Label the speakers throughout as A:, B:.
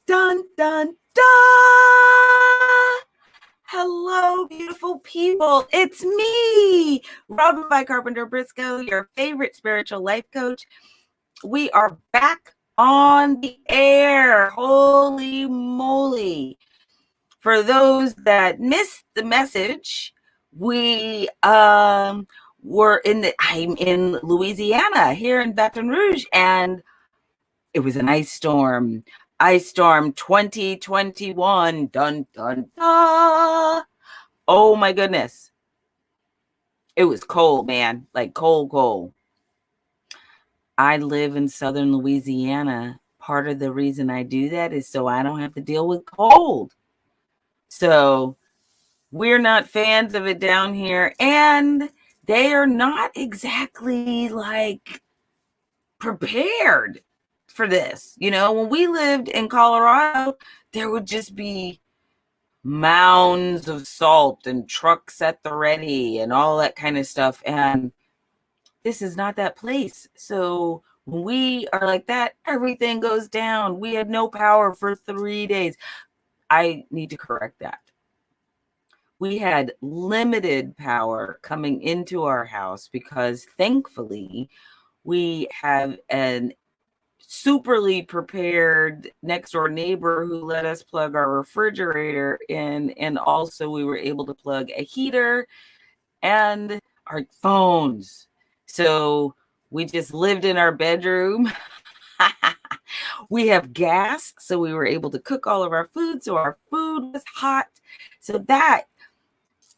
A: Dun, dun, dun! Hello, beautiful people. It's me, Rhonda Carpenter Briscoe, your favorite spiritual life coach. We are back on the air. Holy moly. For those that missed the message, I'm in Louisiana, here in Baton Rouge, and it was an ice storm. Ice Storm 2021. Dun, dun, dun. Oh my goodness. It was cold, man. Like cold, cold. I live in southern Louisiana. Part of the reason I do that is so I don't have to deal with cold. So we're not fans of it down here. And they are not exactly like prepared for this. You know, when we lived in Colorado, there would just be mounds of salt and trucks at the ready and all that kind of stuff. And this is not that place. So when we are like that, everything goes down. We had no power for 3 days. I need to correct that. We had limited power coming into our house because thankfully we have an superly prepared next door neighbor who let us plug our refrigerator in, and also we were able to plug a heater and our phones. So we just lived in our bedroom. We have gas, so we were able to cook all of our food, so our food was hot. So that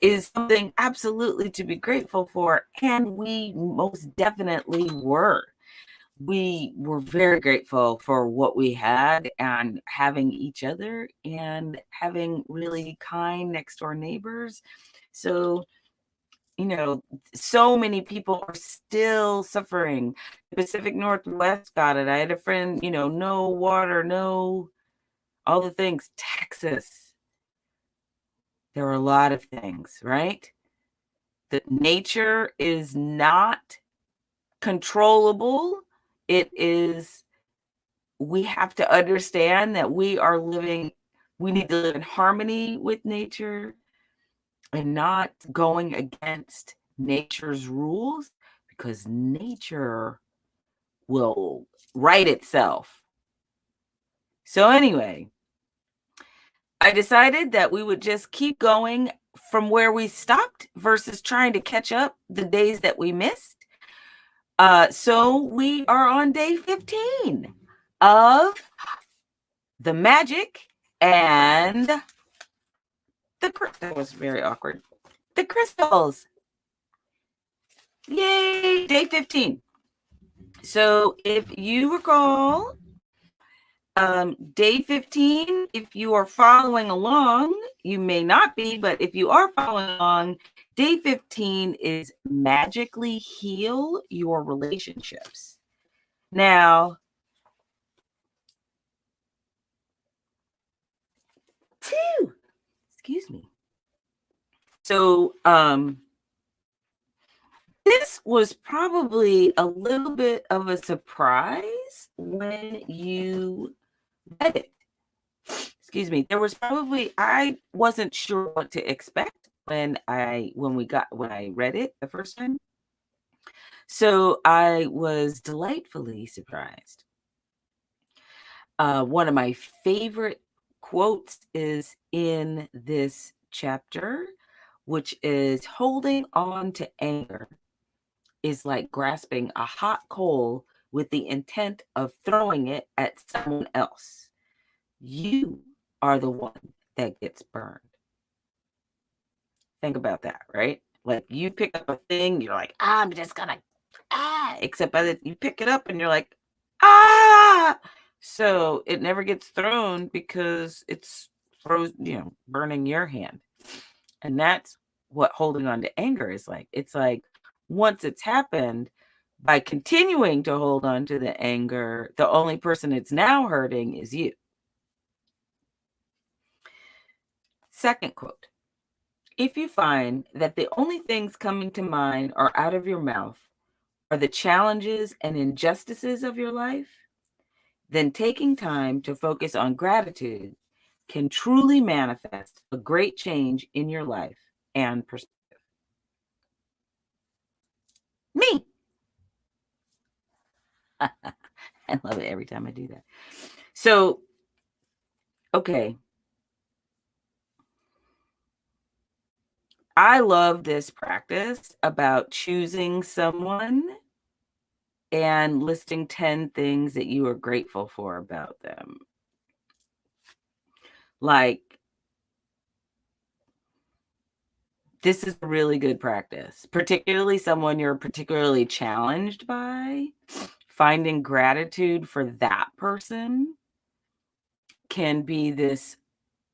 A: is something absolutely to be grateful for, and we most definitely were. We were very grateful for what we had and having each other and having really kind next door neighbors. So, you know, so many people are still suffering. The Pacific Northwest got it. I had a friend, no water, no, all the things. Texas, there are a lot of things, right? That nature is not controllable. We have to understand that we need to live in harmony with nature and not going against nature's rules, because nature will right itself. So anyway, I decided that we would just keep going from where we stopped versus trying to catch up the days that we missed. So we are on day 15 of the magic and that was very awkward. The crystals. Yay, day 15. So if you recall, day 15, if you are following along, you may not be, but if you are following along, day 15 is magically heal your relationships. Now, excuse me. So, this was probably a little bit of a surprise when you read it. Excuse me. I wasn't sure what to expect when I read it the first time. So I was delightfully surprised. One of my favorite quotes is in this chapter, which is holding on to anger is like grasping a hot coal with the intent of throwing it at someone else. You are the one that gets burned. Think about that, right? Like you pick up a thing, you're like, I'm just gonna, except by the you pick it up and you're like, so it never gets thrown because it's burning your hand. And that's what holding on to anger is like. It's like once it's happened, by continuing to hold on to the anger, the only person it's now hurting is you. Second quote. If you find that the only things coming to mind are out of your mouth are the challenges and injustices of your life, then taking time to focus on gratitude can truly manifest a great change in your life and perspective. Me. I love it every time I do that. So, okay. I love this practice about choosing someone and listing 10 things that you are grateful for about them. Like, this is a really good practice, particularly someone you're particularly challenged by. Finding gratitude for that person can be this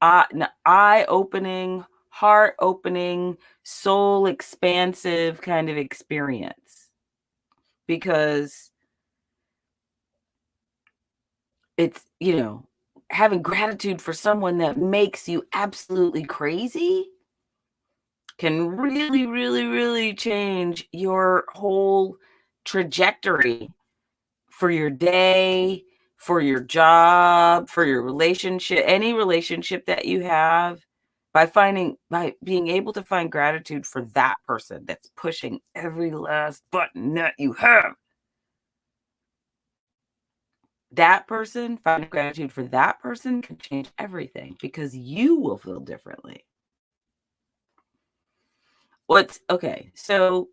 A: eye-opening, heart-opening, soul-expansive kind of experience, because it's, having gratitude for someone that makes you absolutely crazy can really, really, really change your whole trajectory for your day, for your job, for your relationship, any relationship that you have. By being able to find gratitude for that person that's pushing every last button that you have. That person, finding gratitude for that person can change everything because you will feel differently. So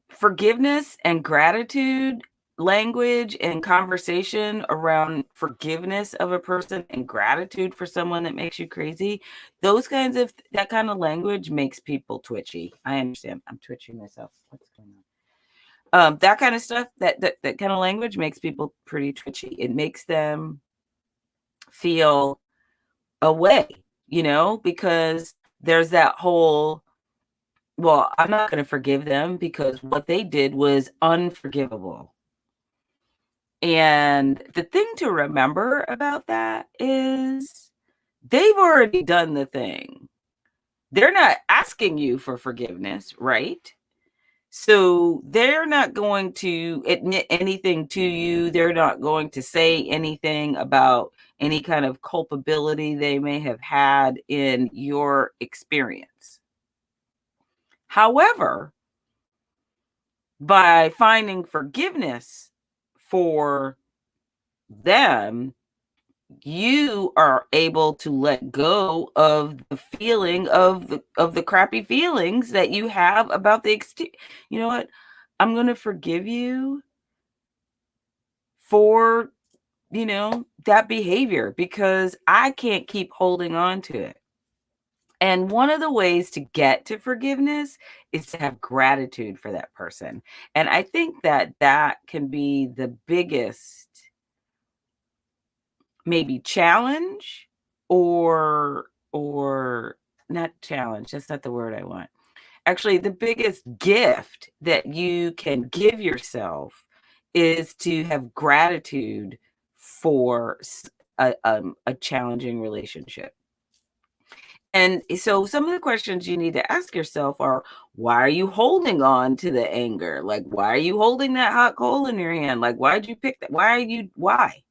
A: forgiveness and gratitude language and conversation around forgiveness of a person and gratitude for someone that makes you crazy, that kind of language makes people twitchy. I understand. I'm twitching myself. What's going on? That kind of stuff, that kind of language makes people pretty twitchy. It makes them feel away, because there's that whole, well, I'm not going to forgive them because what they did was unforgivable. And the thing to remember about that is they've already done the thing. They're not asking you for forgiveness, right? So they're not going to admit anything to you. They're not going to say anything about any kind of culpability they may have had in your experience. However, by finding forgiveness for them, you are able to let go of the feeling of the crappy feelings that you have about you know what? I'm going to forgive you for, that behavior because I can't keep holding on to it. And one of the ways to get to forgiveness is to have gratitude for that person. And I think that can be the biggest maybe challenge or not challenge, that's not the word I want. Actually, the biggest gift that you can give yourself is to have gratitude for a challenging relationship. And so some of the questions you need to ask yourself are, why are you holding on to the anger? Like, why are you holding that hot coal in your hand? Like, why'd you pick that? Why?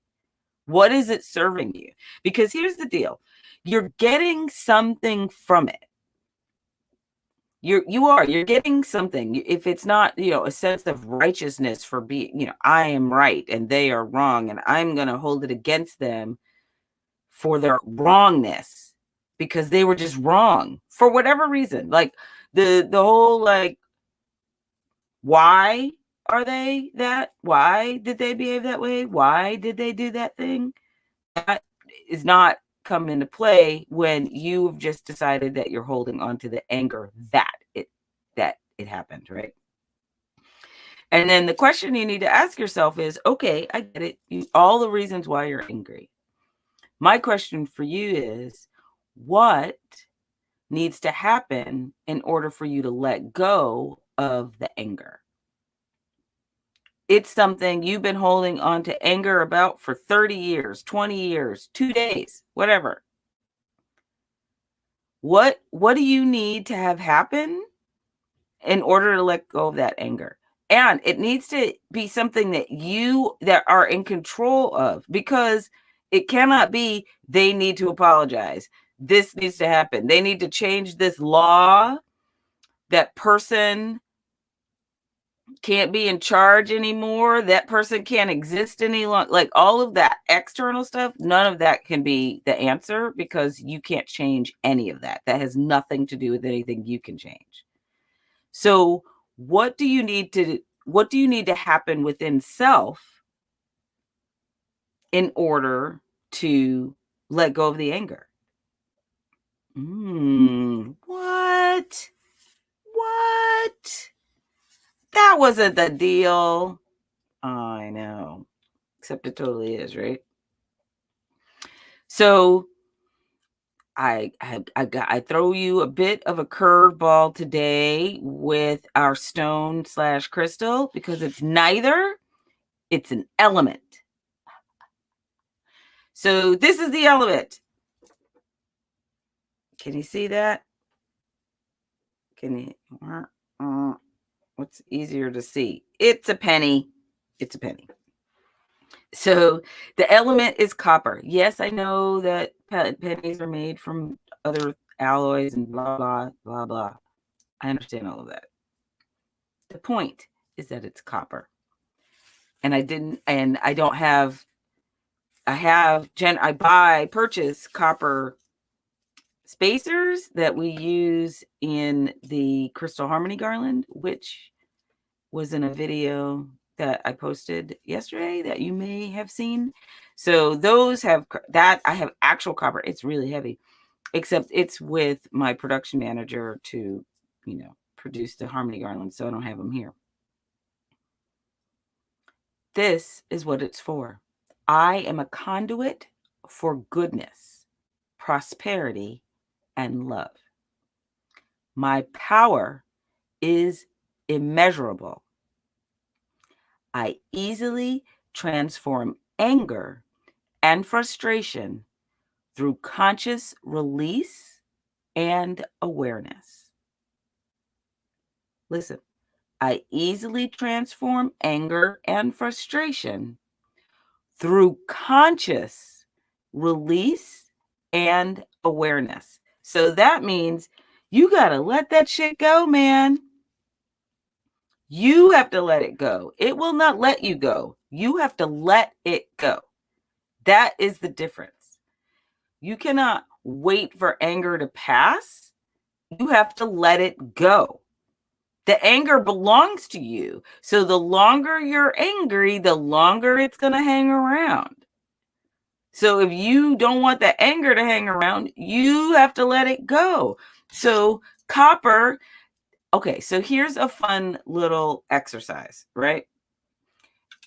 A: What is it serving you? Because here's the deal. You're getting something from it. You're getting something. If it's not, a sense of righteousness for being, I am right and they are wrong and I'm going to hold it against them for their wrongness because they were just wrong for whatever reason. Like the whole, like, why are they that? Why did they behave that way? Why did they do that thing? That is not come into play when you've just decided that you're holding on to the anger that it happened, right? And then the question you need to ask yourself is, okay, I get it. All the reasons why you're angry. My question for you is, what needs to happen in order for you to let go of the anger? It's something you've been holding on to anger about for 30 years, 20 years, 2 days, whatever. What do you need to have happen in order to let go of that anger? And it needs to be something that are in control of, because it cannot be they need to apologize. This needs to happen. They need to change this law. That person can't be in charge anymore. That person can't exist any longer. Like all of that external stuff, none of that can be the answer, because you can't change any of that. That has nothing to do with anything you can change. So what do you need to happen within self in order to let go of the anger? What? That wasn't the deal. I know. Except it totally is, right? So I throw you a bit of a curveball today with our stone/crystal, because it's neither. It's an element. So this is the element. Can you see that? Can you? What's easier to see? It's a penny. It's a penny. So the element is copper. Yes, I know that pennies are made from other alloys and blah, blah, blah, blah. I understand all of that. The point is that it's copper. And I purchase copper spacers that we use in the Crystal Harmony garland, which was in a video that I posted yesterday that you may have seen. So those have that. I have actual copper. It's really heavy, except it's with my production manager to, produce the Harmony garland. So I don't have them here. This is what it's for. I am a conduit for goodness, prosperity, and love. My power is immeasurable. I easily transform anger and frustration through conscious release and awareness. Listen, I easily transform anger and frustration through conscious release and awareness. So that means you got to let that shit go, man. You have to let it go. It will not let you go. You have to let it go. That is the difference. You cannot wait for anger to pass. You have to let it go. The anger belongs to you. So the longer you're angry, the longer it's going to hang around. So if you don't want the anger to hang around, you have to let it go. So copper. Okay, so here's a fun little exercise, right?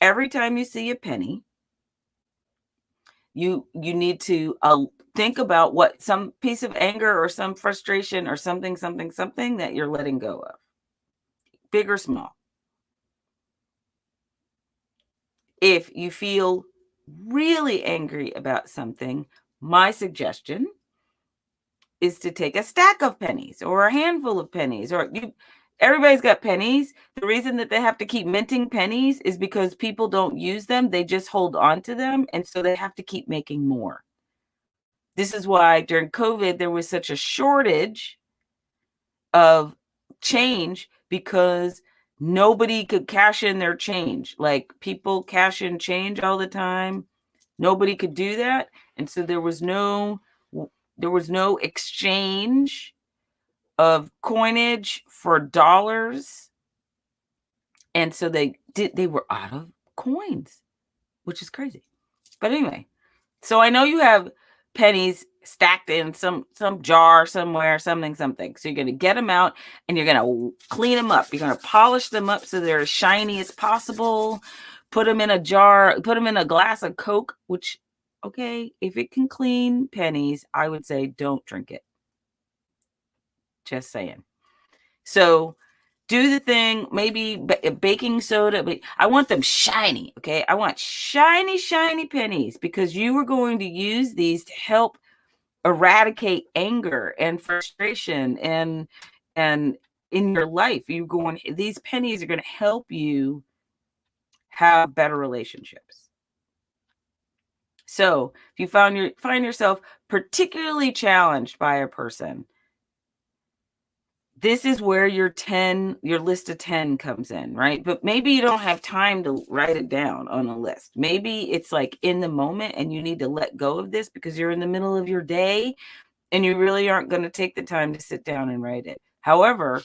A: Every time you see a penny, you need to think about what some piece of anger or some frustration or something that you're letting go of, big or small. If you feel really angry about something, my suggestion is to take a stack of pennies or a handful of pennies, or everybody's got pennies. The reason that they have to keep minting pennies is because people don't use them. They just hold on to them. And so they have to keep making more. This is why during COVID, there was such a shortage of change, because nobody could cash in their change. Like people cash in change all the time. Nobody could do that. And so there was no exchange of coinage for dollars. And so they were out of coins, which is crazy. But anyway, so I know you have pennies stacked in some jar somewhere, something. So you're going to get them out and you're going to clean them up. You're going to polish them up so they're as shiny as possible. Put them in a jar, put them in a glass of Coke, which, okay, if it can clean pennies, I would say don't drink it. Just saying. So do the thing, maybe baking soda, but I want them shiny, okay? I want shiny, shiny pennies, because you are going to use these to help eradicate anger and frustration and in your life. These pennies are going to help you have better relationships. So if you find yourself particularly challenged by a person, this is where your list of 10 comes in, right? But maybe you don't have time to write it down on a list. Maybe it's like in the moment and you need to let go of this because you're in the middle of your day and you really aren't going to take the time to sit down and write it. However,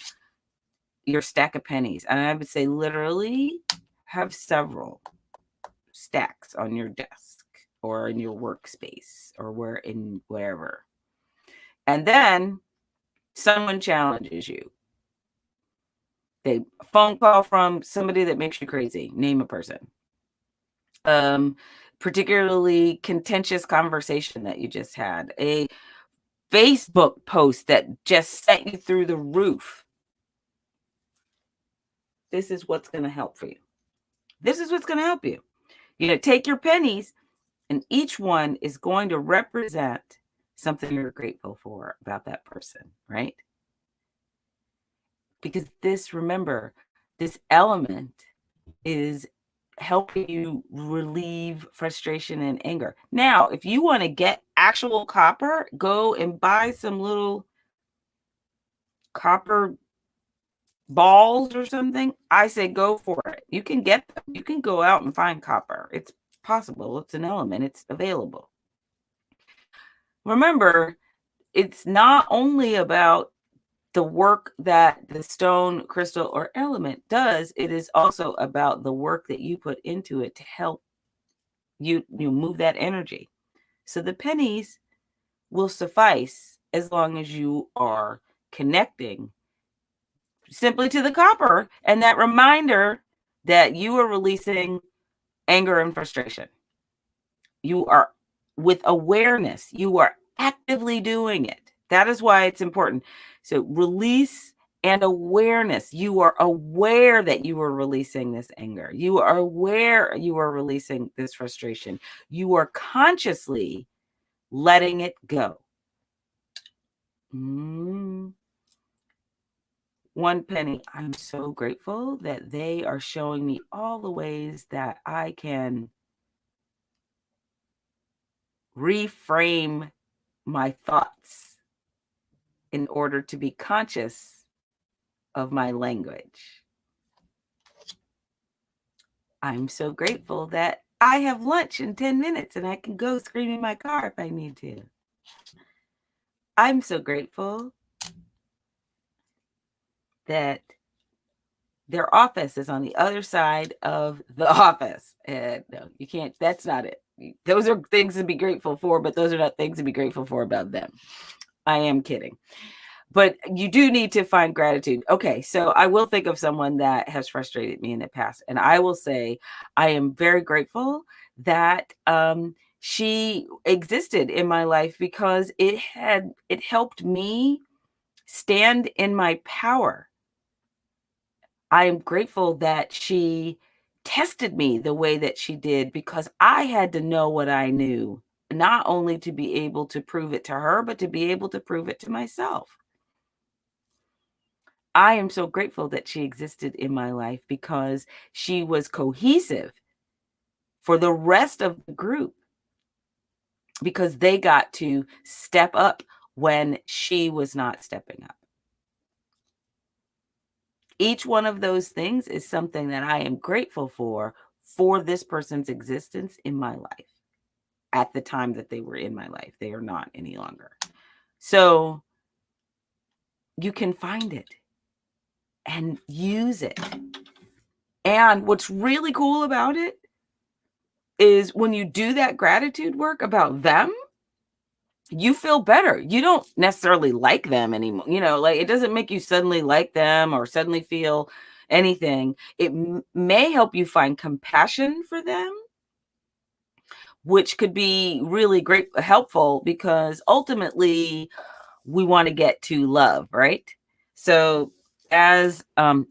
A: your stack of pennies, and I would say literally have several stacks on your desk or in your workspace or wherever. And then someone challenges you. A phone call from somebody that makes you crazy. Name a person. Particularly contentious conversation that you just had. A Facebook post that just sent you through the roof. This is what's going to help for you. This is what's going to help you. Take your pennies, and each one is going to represent something you're grateful for about that person, right? Because remember, this element is helping you relieve frustration and anger. Now, if you want to get actual copper, go and buy some little copper balls or something. I say go for it. You can get them. You can go out and find copper. It's possible. It's an element. It's available. Remember, it's not only about the work that the stone, crystal, or element does. It is also about the work that you put into it to help you move that energy. So the pennies will suffice as long as you are connecting simply to the copper and that reminder that you are releasing anger and frustration. You are with awareness. You are actively doing it. That is why it's important. So release and awareness. You are aware that you are releasing this anger. You are aware you are releasing this frustration. You are consciously letting it go. One penny. I'm so grateful that they are showing me all the ways that I can reframe my thoughts in order to be conscious of my language. I'm so grateful that I have lunch in 10 minutes and I can go scream in my car if I need to. I'm so grateful that their office is on the other side of the office. And no, you can't, that's not it. Those are things to be grateful for, but those are not things to be grateful for about them. I am kidding. But you do need to find gratitude. Okay, so I will think of someone that has frustrated me in the past. And I will say, I am very grateful that she existed in my life because it helped me stand in my power. I am grateful that she tested me the way that she did because I had to know what I knew, not only to be able to prove it to her, but to be able to prove it to myself. I am so grateful that she existed in my life because she was cohesive for the rest of the group because they got to step up when she was not stepping up. Each one of those things is something that I am grateful for this person's existence in my life at the time that they were in my life. They are not any longer. So you can find it and use it. And what's really cool about it is when you do that gratitude work about them, you feel better. You don't necessarily like them anymore. Like it doesn't make you suddenly like them or suddenly feel anything. It may help you find compassion for them, which could be really helpful because ultimately we want to get to love, right? So as I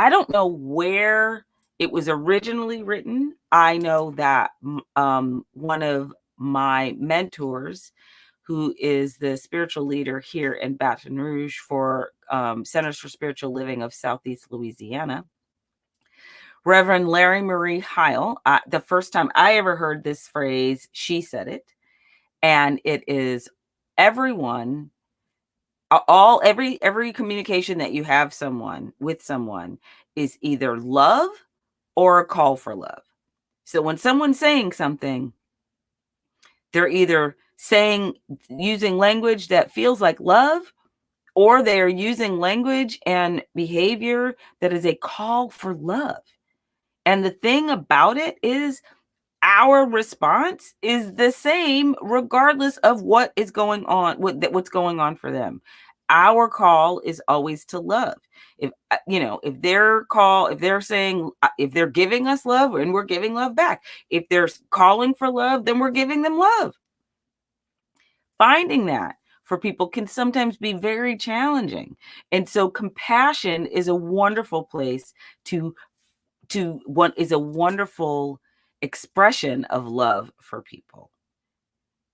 A: don't know where it was originally written. I know that one of my mentors who is the spiritual leader here in Baton Rouge for Centers for Spiritual Living of Southeast Louisiana. Reverend Larry Marie Heil, the first time I ever heard this phrase, she said it. And it is everyone, every communication that you have with someone is either love or a call for love. So when someone's saying something, they're either using language that feels like love, or they are using language and behavior that is a call for love. And the thing about it is, our response is the same regardless of what is going on, what's going on for them. Our call is always to love. If if they're saying, if they're giving us love, and we're giving love back. If they're calling for love, then we're giving them love. Finding that for people can sometimes be very challenging. And so compassion is a wonderful place is a wonderful expression of love for people.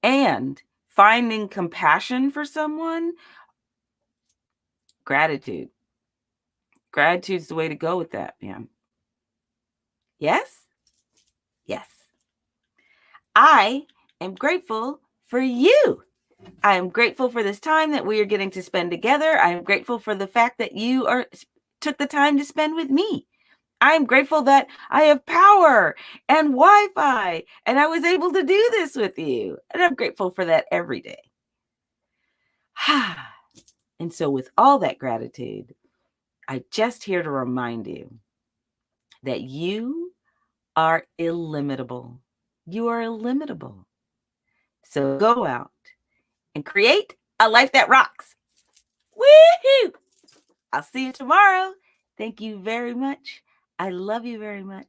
A: And finding compassion for someone, gratitude. Gratitude's the way to go with that, man. Yes? Yes. I am grateful for you. I am grateful for this time that we are getting to spend together. I am grateful for the fact that you took the time to spend with me. I'm grateful that I have power and Wi-Fi, and I was able to do this with you. And I'm grateful for that every day. And so with all that gratitude, I'm just here to remind you that you are illimitable. You are illimitable. So go out and create a life that rocks. Woohoo! I'll see you tomorrow. Thank you very much. I love you very much.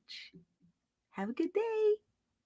A: Have a good day.